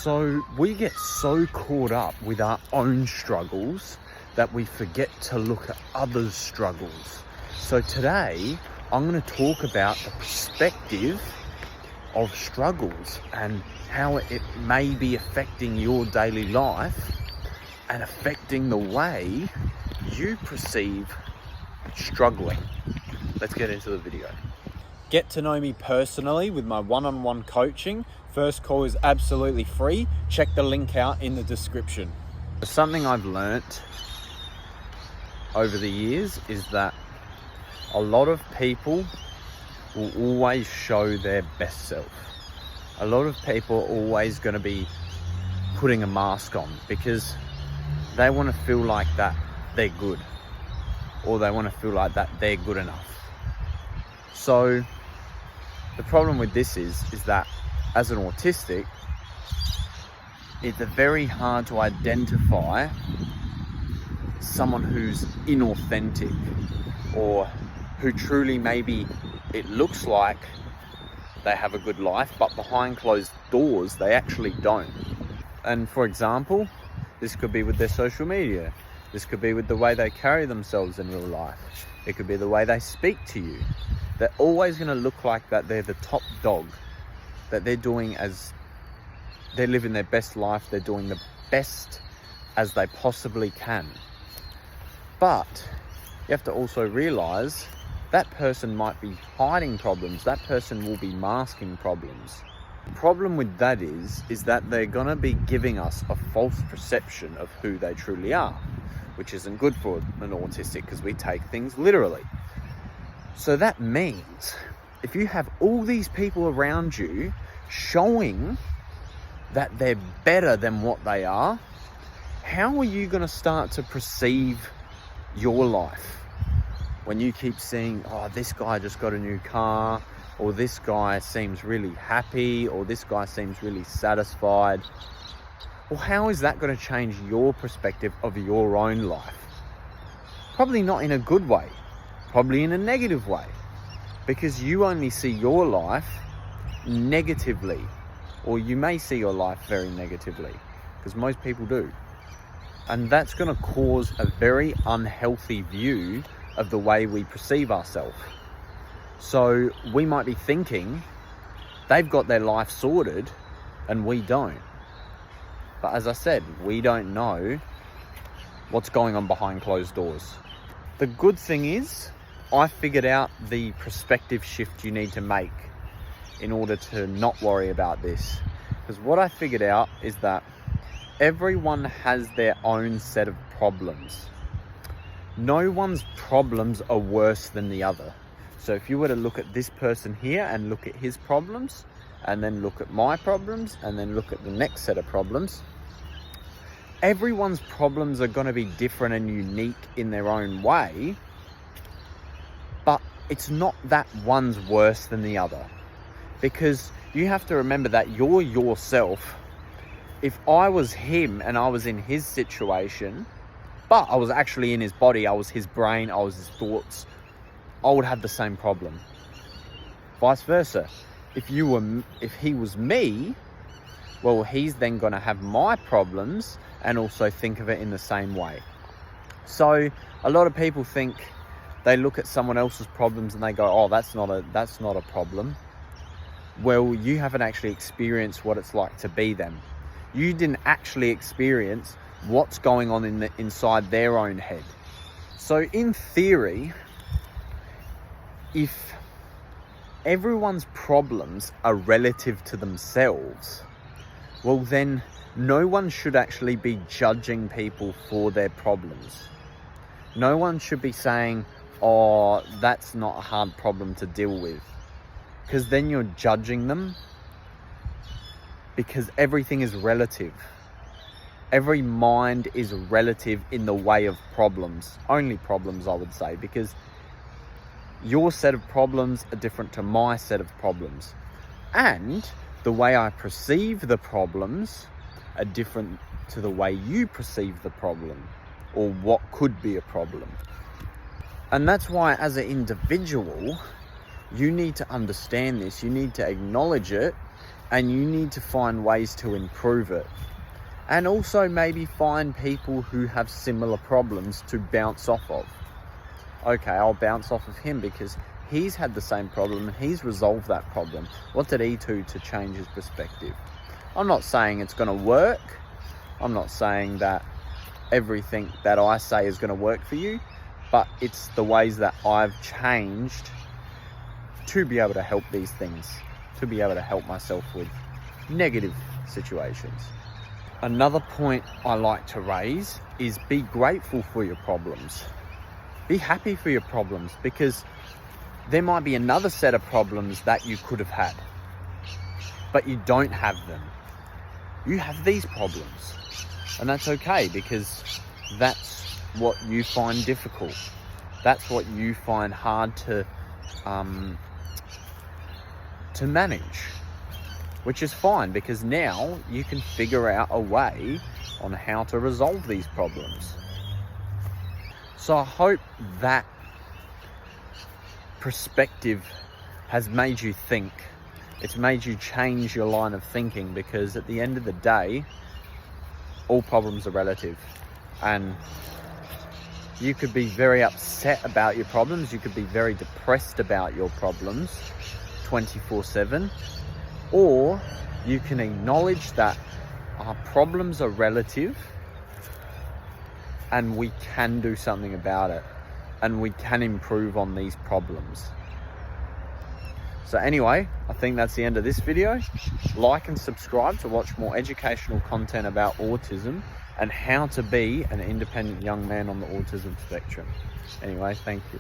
So we get so caught up with our own struggles that we forget to look at others' struggles. So today, I'm going to talk about the perspective of struggles and how it may be affecting your daily life and affecting the way you perceive struggling. Let's get into the video. Get to know me personally with my one-on-one coaching. First call is absolutely free. Check the link out in the description. Something I've learnt over the years is that a lot of people will always show their best self. A lot of people are always going to be putting a mask on because they want to feel like that they're good, or they want to feel like that they're good enough. So the problem with this is that as an autistic, it's very hard to identify someone who's inauthentic or who truly, maybe it looks like they have a good life, but behind closed doors, they actually don't. And for example, this could be with their social media. This could be with the way they carry themselves in real life. It could be the way they speak to you. They're always going to look like that they're the top dog, that they're living their best life, they're doing the best as they possibly can. But you have to also realize that person might be hiding problems, that person will be masking problems. The problem with that is that they're gonna be giving us a false perception of who they truly are, which isn't good for an autistic because we take things literally. So that means if you have all these people around you showing that they're better than what they are, how are you going to start to perceive your life when you keep seeing, oh, this guy just got a new car, or this guy seems really happy, or this guy seems really satisfied? Well, how is that going to change your perspective of your own life? Probably not in a good way. Probably in a negative way, because you only see your life negatively, or you may see your life very negatively, because most people do. And that's going to cause a very unhealthy view of the way we perceive ourselves. So we might be thinking they've got their life sorted and we don't. But as I said, we don't know what's going on behind closed doors. The good thing is, I figured out the perspective shift you need to make in order to not worry about this. Because what I figured out is that everyone has their own set of problems. No one's problems are worse than the other. So if you were to look at this person here and look at his problems, and then look at my problems, and then look at the next set of problems, everyone's problems are going to be different and unique in their own way. But it's not that one's worse than the other, because you have to remember that you're yourself. If I was him and I was in his situation, but I was actually in his body, I was his brain, I was his thoughts, I would have the same problem. Vice versa. If he was me, well, he's then going to have my problems and also think of it in the same way. So a lot of people think, they look at someone else's problems and they go, oh, that's not a problem. Well, you haven't actually experienced what it's like to be them. You didn't actually experience what's going on inside their own head. So in theory, if everyone's problems are relative to themselves, well then no one should actually be judging people for their problems. No one should be saying, oh, that's not a hard problem to deal with, because then you're judging them, because everything is relative. Every mind is relative in the way of problems. Only problems, I would say, because your set of problems are different to my set of problems. And the way I perceive the problems are different to the way you perceive the problem, or what could be a problem. And that's why, as an individual, you need to understand this. You need to acknowledge it and you need to find ways to improve it. And also maybe find people who have similar problems to bounce off of. Okay, I'll bounce off of him because he's had the same problem and he's resolved that problem. What did he do to change his perspective? I'm not saying it's going to work. I'm not saying that everything that I say is going to work for you, but it's the ways that I've changed to be able to help these things, to be able to help myself with negative situations. Another point I like to raise is be grateful for your problems. Be happy for your problems, because there might be another set of problems that you could have had, but you don't have them. You have these problems, and that's okay, because that's what you find difficult. That's what you find hard to manage, which is fine, because now you can figure out a way on how to resolve these problems. So I hope that perspective has made you think. It's made you change your line of thinking, because at the end of the day, all problems are relative, and you could be very upset about your problems. You could be very depressed about your problems 24/7, or you can acknowledge that our problems are relative and we can do something about it, and we can improve on these problems. So anyway, I think that's the end of this video. Like and subscribe to watch more educational content about autism and how to be an independent young man on the autism spectrum. Anyway, thank you.